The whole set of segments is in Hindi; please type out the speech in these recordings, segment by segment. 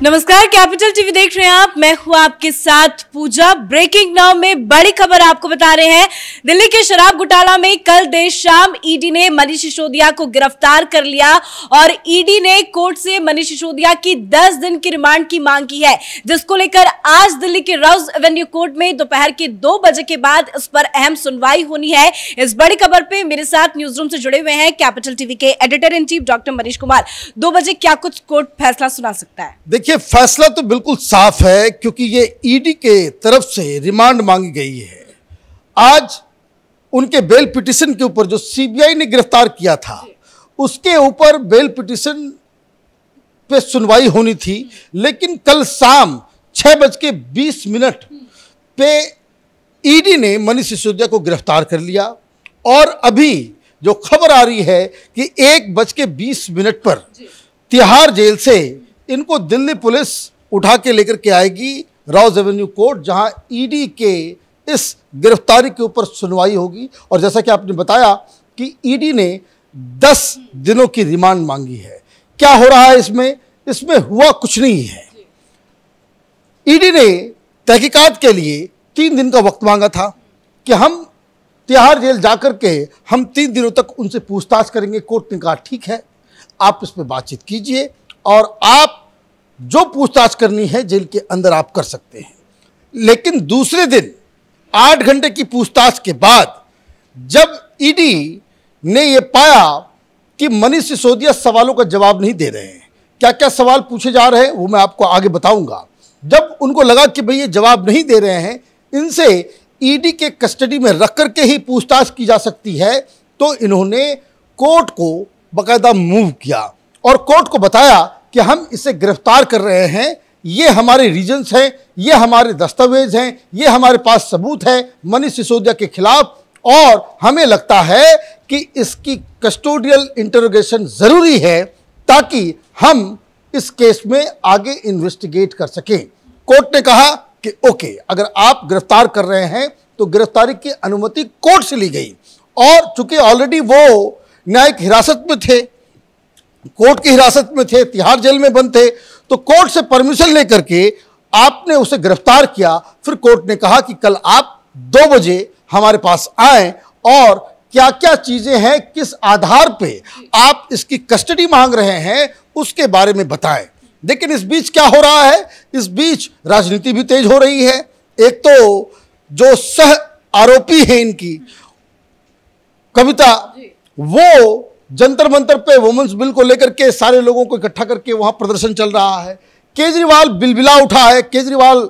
नमस्कार, कैपिटल टीवी देख रहे हैं आप। मैं हूं आपके साथ पूजा। ब्रेकिंग नाउ में बड़ी खबर आपको बता रहे हैं। दिल्ली के शराब घोटाला में कल देर शाम ईडी ने मनीष सिसोदिया को गिरफ्तार कर लिया और ईडी ने कोर्ट से मनीष सिसोदिया की 10 दिन की रिमांड की मांग की है, जिसको लेकर आज दिल्ली के राउज एवेन्यू कोर्ट में दोपहर के 2 बजे के बाद इस पर अहम सुनवाई होनी है। इस बड़ी खबर पे मेरे साथ न्यूज रूम से जुड़े हुए हैं कैपिटल टीवी के editor in chief doctor Manish Kumar. 2 बजे क्या कुछ कोर्ट फैसला सुना सकता है? देखिए, फैसला तो बिल्कुल साफ है क्योंकि ये ईडी के तरफ से रिमांड मांगी गई है। आज उनके बेल पिटीशन के ऊपर जो सीबीआई ने गिरफ्तार किया था उसके ऊपर बेल पिटीशन पे सुनवाई होनी थी, लेकिन कल शाम 6:20 पे ईडी ने मनीष सिसोदिया को गिरफ्तार कर लिया और अभी जो खबर आ रही है कि 1:20 पर तिहाड़ जेल से इनको दिल्ली पुलिस उठा के लेकर के आएगी राउज एवेन्यू कोर्ट, जहां ईडी के इस गिरफ्तारी के ऊपर सुनवाई होगी। और जैसा कि आपने बताया कि ईडी ने 10 दिनों की रिमांड मांगी है। क्या हो रहा है इसमें हुआ कुछ नहीं है। ईडी ने तहकीकात के लिए 3 दिन का वक्त मांगा था कि हम तिहाड़ जेल जाकर के हम 3 दिनों तक उनसे पूछताछ करेंगे। कोर्ट ने कहा ठीक है, आप इस पर बातचीत कीजिए और आप जो पूछताछ करनी है जेल के अंदर आप कर सकते हैं। लेकिन दूसरे दिन 8 घंटे की पूछताछ के बाद जब ईडी ने यह पाया कि मनीष सिसोदिया सवालों का जवाब नहीं दे रहे हैं, क्या क्या सवाल पूछे जा रहे हैं वो मैं आपको आगे बताऊंगा। जब उनको लगा कि भाई ये जवाब नहीं दे रहे हैं, इनसे ईडी के कस्टडी में रख करके ही पूछताछ की जा सकती है, तो इन्होंने कोर्ट को बाकायदा मूव किया और कोर्ट को बताया कि हम इसे गिरफ्तार कर रहे हैं, ये हमारे रीजंस हैं, ये हमारे दस्तावेज हैं, ये हमारे पास सबूत है मनीष सिसोदिया के खिलाफ और हमें लगता है कि इसकी कस्टोडियल इंटरोगेशन जरूरी है ताकि हम इस केस में आगे इन्वेस्टिगेट कर सकें। कोर्ट ने कहा कि ओके, अगर आप गिरफ्तार कर रहे हैं तो गिरफ्तारी की अनुमति कोर्ट से ली गई और चूंकि ऑलरेडी वो न्यायिक हिरासत में थे, कोर्ट की हिरासत में थे, तिहाड़ जेल में बंद थे, तो कोर्ट से परमिशन लेकर के आपने उसे गिरफ्तार किया। फिर कोर्ट ने कहा कि कल आप 2 बजे हमारे पास आएं और क्या क्या चीजें हैं, किस आधार पे आप इसकी कस्टडी मांग रहे हैं उसके बारे में बताएं। लेकिन इस बीच क्या हो रहा है, इस बीच राजनीति भी तेज हो रही है। एक तो जो सह आरोपी है इनकी कविता, वो जंतर मंतर पे वुमेन्स बिल को लेकर के सारे लोगों को इकट्ठा करके वहां प्रदर्शन चल रहा है। केजरीवाल बिलबिला उठा है, केजरीवाल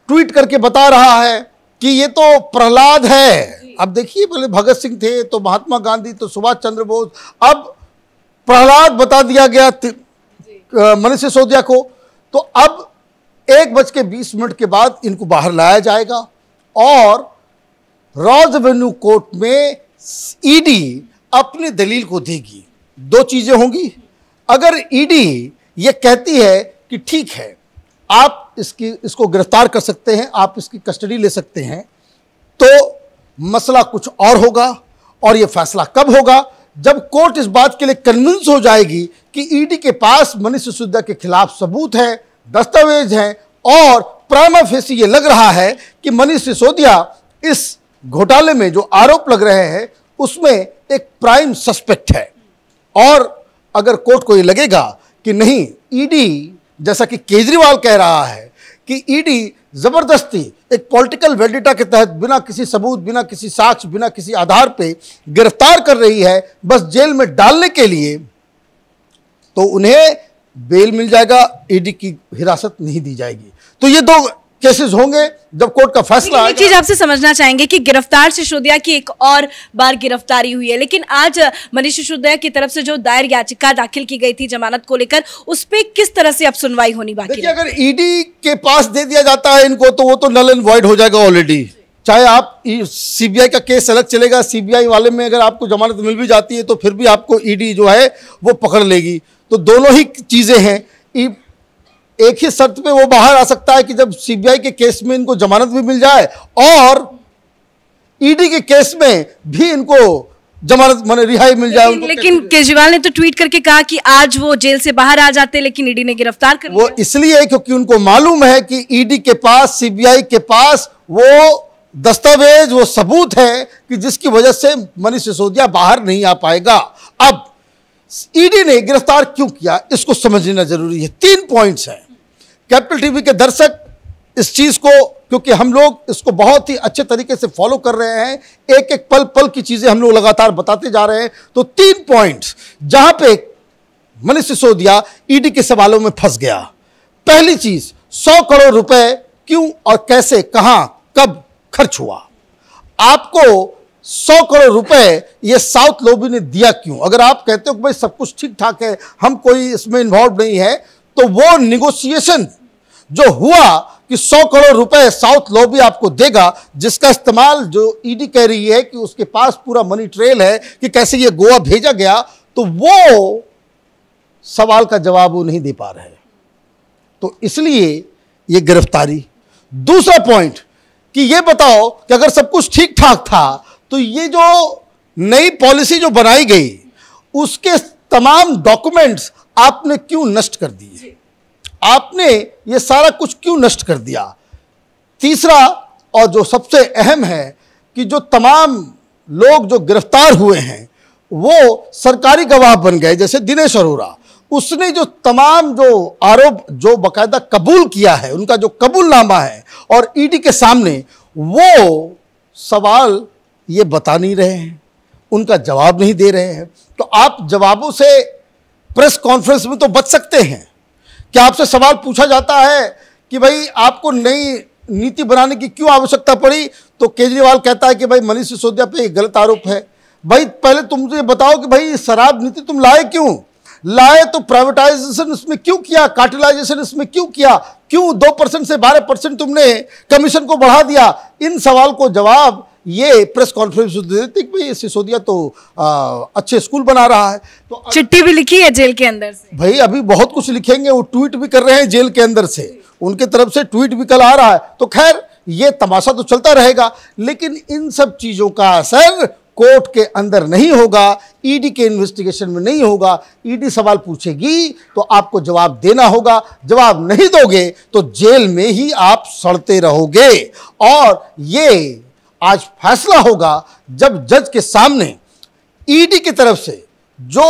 ट्वीट करके बता रहा है कि ये तो प्रहलाद है। अब देखिए, पहले भगत सिंह थे तो महात्मा गांधी तो सुभाष चंद्र बोस, अब प्रहलाद बता दिया गया मनीष सिसोदिया को। तो अब 1:20 के बाद इनको बाहर लाया जाएगा और राउज एवेन्यू कोर्ट में ईडी अपनी दलील को देगी। 2 चीजें होंगी। अगर ईडी ये कहती है कि ठीक है, आप इसको गिरफ्तार कर सकते हैं, आप इसकी कस्टडी ले सकते हैं, तो मसला कुछ और होगा। और ये फैसला कब होगा? जब कोर्ट इस बात के लिए कन्विंस हो जाएगी कि ईडी के पास मनीष सिसोदिया के खिलाफ सबूत है, दस्तावेज हैं और प्राइमा फेसी ये लग रहा है कि मनीष सिसोदिया इस घोटाले में जो आरोप लग रहे हैं उसमें एक प्राइम सस्पेक्ट है। और अगर कोर्ट को ये लगेगा कि नहीं, ईडी जैसा कि केजरीवाल कह रहा है कि ईडी जबरदस्ती एक पॉलिटिकल वेंडिटा के तहत बिना किसी सबूत, बिना किसी साक्ष्य, बिना किसी आधार पे गिरफ्तार कर रही है बस जेल में डालने के लिए, तो उन्हें बेल मिल जाएगा, ईडी की हिरासत नहीं दी जाएगी। तो ये 2 केसेस होंगे जब कोर्ट का फैसला आएगा। एक चीज आपसे समझना चाहेंगे कि गिरफ्तार सिसोदिया की एक और बार गिरफ्तारी हुई है, लेकिन आज मनीष सिसोदिया की तरफ से जो दायर याचिका दाखिल की गई थी जमानत को लेकर, उस पे किस तरह से अब सुनवाई होनी बाकी है? देखिए, अगर ईडी के पास दे दिया जाता है इनको तो वो तो नल एंड वॉइड हो जाएगा ऑलरेडी। चाहे आप सीबीआई का केस अलग चलेगा, सीबीआई वाले में अगर आपको जमानत मिल भी जाती है तो फिर भी आपको ईडी जो है वो पकड़ लेगी। तो दोनों ही चीजें हैं। एक ही शर्त पे वो बाहर आ सकता है कि जब सीबीआई के केस में इनको जमानत भी मिल जाए और ईडी के केस में भी इनको जमानत माने रिहाई मिल जाए उनको। लेकिन केजरीवाल ने तो ट्वीट करके कहा कि आज वो जेल से बाहर आ जाते, लेकिन ईडी ने गिरफ्तार कर लिया। वो इसलिए क्योंकि उनको मालूम है कि ईडी के पास, सीबीआई के पास वो दस्तावेज, वो सबूत है कि जिसकी वजह से मनीष सिसोदिया बाहर नहीं आ पाएगा। अब ईडी ने गिरफ्तार क्यों किया, इसको समझना जरूरी है। 3 पॉइंट्स हैं। कैपिटल टीवी के दर्शक इस चीज को, क्योंकि हम लोग इसको बहुत ही अच्छे तरीके से फॉलो कर रहे हैं, एक एक पल पल की चीजें हम लोग लगातार बताते जा रहे हैं। तो 3 पॉइंट्स जहां पे मनीष सिसोदिया ईडी के सवालों में फंस गया। पहली चीज, 100 करोड़ रुपए क्यों और कैसे, कहां, कब खर्च हुआ। आपको 100 करोड़ रुपए ये साउथ लॉबी ने दिया क्यों? अगर आप कहते हो कि भाई सब कुछ ठीक ठाक है, हम कोई इसमें इन्वॉल्व नहीं है, तो वो निगोशिएशन जो हुआ कि 100 करोड़ रुपए साउथ लॉबी आपको देगा, जिसका इस्तेमाल जो ईडी कह रही है कि उसके पास पूरा मनी ट्रेल है कि कैसे ये गोवा भेजा गया, तो वो सवाल का जवाब वो नहीं दे पा रहे। तो इसलिए ये गिरफ्तारी। दूसरा पॉइंट कि ये बताओ कि अगर सब कुछ ठीक ठाक था तो ये जो नई पॉलिसी जो बनाई गई उसके तमाम डॉक्यूमेंट्स आपने क्यों नष्ट कर दिए? आपने ये सारा कुछ क्यों नष्ट कर दिया? तीसरा और जो सबसे अहम है कि जो तमाम लोग जो गिरफ्तार हुए हैं वो सरकारी गवाह बन गए, जैसे दिनेश अरोड़ा। उसने जो तमाम जो आरोप जो बाकायदा कबूल किया है, उनका जो कबूलनामा है, और ईडी के सामने वो सवाल ये बता नहीं रहे हैं, उनका जवाब नहीं दे रहे हैं। तो आप जवाबों से प्रेस कॉन्फ्रेंस में तो बच सकते हैं। क्या आपसे सवाल पूछा जाता है कि भाई आपको नई नीति बनाने की क्यों आवश्यकता पड़ी, तो केजरीवाल कहता है कि भाई मनीष सिसोदिया पे एक गलत आरोप है। भाई पहले तुम मुझे बताओ कि भाई शराब नीति तुम लाए क्यों लाए? तो प्राइवेटाइजेशन इसमें क्यों किया, कार्टेलाइजेशन इसमें क्यों किया, क्यों 2% से 12% तुमने कमीशन को बढ़ा दिया? इन सवाल को जवाब ये प्रेस कॉन्फ्रेंस में देते कि भाई सिसोदिया तो अच्छे स्कूल बना रहा है। तो चिट्ठी भी लिखी है जेल के अंदर से। भाई अभी बहुत कुछ लिखेंगे, वो ट्वीट भी कर रहे हैं जेल के अंदर से, उनके तरफ से ट्वीट भी कल आ रहा है। तो खैर ये तमाशा तो चलता रहेगा, लेकिन इन सब चीजों का असर कोर्ट के अंदर नहीं होगा, ईडी के इन्वेस्टिगेशन में नहीं होगा। ईडी सवाल पूछेगी तो आपको जवाब देना होगा, जवाब नहीं दोगे तो जेल में ही आप सड़ते रहोगे। और ये आज फैसला होगा जब जज के सामने ईडी की तरफ से जो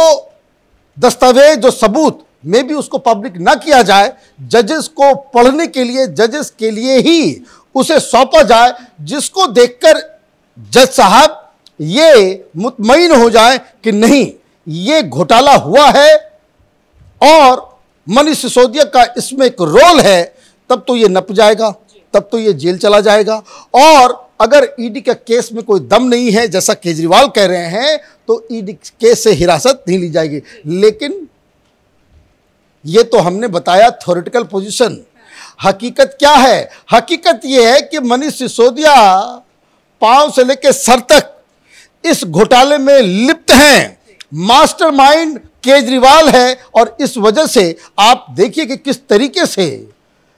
दस्तावेज, जो सबूत में भी उसको पब्लिक ना किया जाए, जजेस को पढ़ने के लिए, जजेस के लिए ही उसे सौंपा जाए, जिसको देखकर जज साहब ये मुतमईन हो जाए कि नहीं ये घोटाला हुआ है और मनीष सिसोदिया का इसमें एक रोल है, तब तो ये नप जाएगा, तब तो ये जेल चला जाएगा। और अगर ईडी का केस में कोई दम नहीं है, जैसा केजरीवाल कह रहे हैं, तो ईडी केस से हिरासत नहीं ली जाएगी। लेकिन ये तो हमने बताया थ्योरेटिकल पोजीशन। हकीकत क्या है? हकीकत ये है कि मनीष सिसोदिया पांव से लेकर सर तक इस घोटाले में लिप्त हैं। मास्टरमाइंड केजरीवाल है, और इस वजह से आप देखिए कि किस तरीके से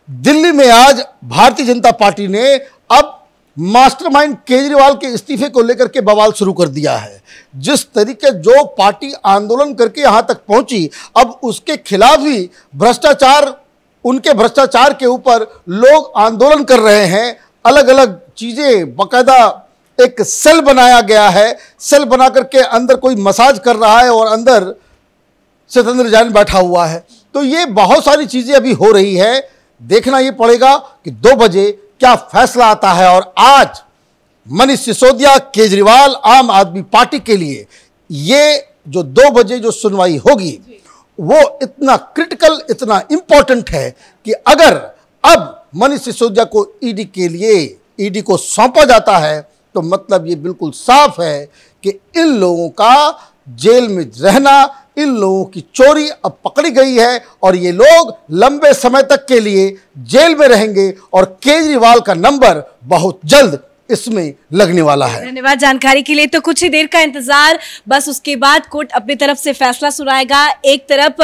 दिल्ली में आज भारतीय जनता पार्टी ने अब मास्टरमाइंड केजरीवाल के इस्तीफे को लेकर के बवाल शुरू कर दिया है। जिस तरीके जो पार्टी आंदोलन करके यहां तक पहुंची, अब उसके खिलाफ ही भ्रष्टाचार, उनके भ्रष्टाचार के ऊपर लोग आंदोलन कर रहे हैं। अलग अलग चीजें, बाकायदा एक सेल बनाया गया है, सेल बना करके अंदर कोई मसाज कर रहा है और अंदर सत्येंद्र जैन बैठा हुआ है। तो ये बहुत सारी चीजें अभी हो रही है। देखना ये पड़ेगा कि 2 बजे क्या फैसला आता है। और आज मनीष सिसोदिया, केजरीवाल, आम आदमी पार्टी के लिए ये जो 2 बजे जो सुनवाई होगी वो इतना क्रिटिकल, इतना इंपॉर्टेंट है कि अगर अब मनीष सिसोदिया को ईडी को सौंपा जाता है तो मतलब ये बिल्कुल साफ है कि इन लोगों का जेल में रहना, इन लोगों की चोरी अब पकड़ी गई है और ये लोग लंबे समय तक के लिए जेल में रहेंगे और केजरीवाल का नंबर बहुत जल्द इसमें लगने वाला है। धन्यवाद जानकारी के लिए। तो कुछ ही देर का इंतजार, बस उसके बाद कोर्ट अपनी तरफ से फैसला सुनाएगा। एक तरफ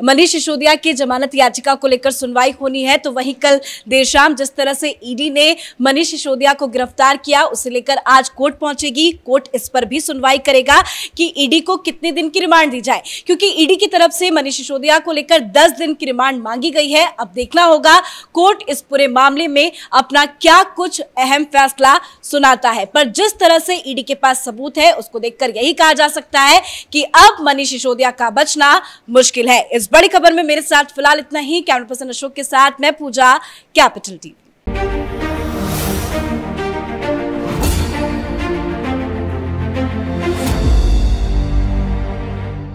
मनीष सिसोदिया की जमानत याचिका को लेकर सुनवाई होनी है, तो वहीं कल देर शाम जिस तरह से ईडी ने मनीष सिसोदिया को गिरफ्तार किया, उसे लेकर आज कोर्ट पहुंचेगी। कोर्ट इस पर भी सुनवाई करेगा कि ईडी को कितने दिन की रिमांड दी जाए, क्योंकि ईडी की तरफ से मनीष सिसोदिया को लेकर 10 दिन की रिमांड मांगी गई है। अब देखना होगा कोर्ट इस पूरे मामले में अपना क्या कुछ अहम फैसला सुनाता है। पर जिस तरह से ईडी के पास सबूत है, उसको देखकर यही कहा जा सकता है कि अब मनीष सिसोदिया का बचना मुश्किल है। इस बड़ी खबर में मेरे साथ फिलहाल इतना ही। कैमरा पर्सन अशोक के साथ मैं पूजा, कैपिटल टीवी।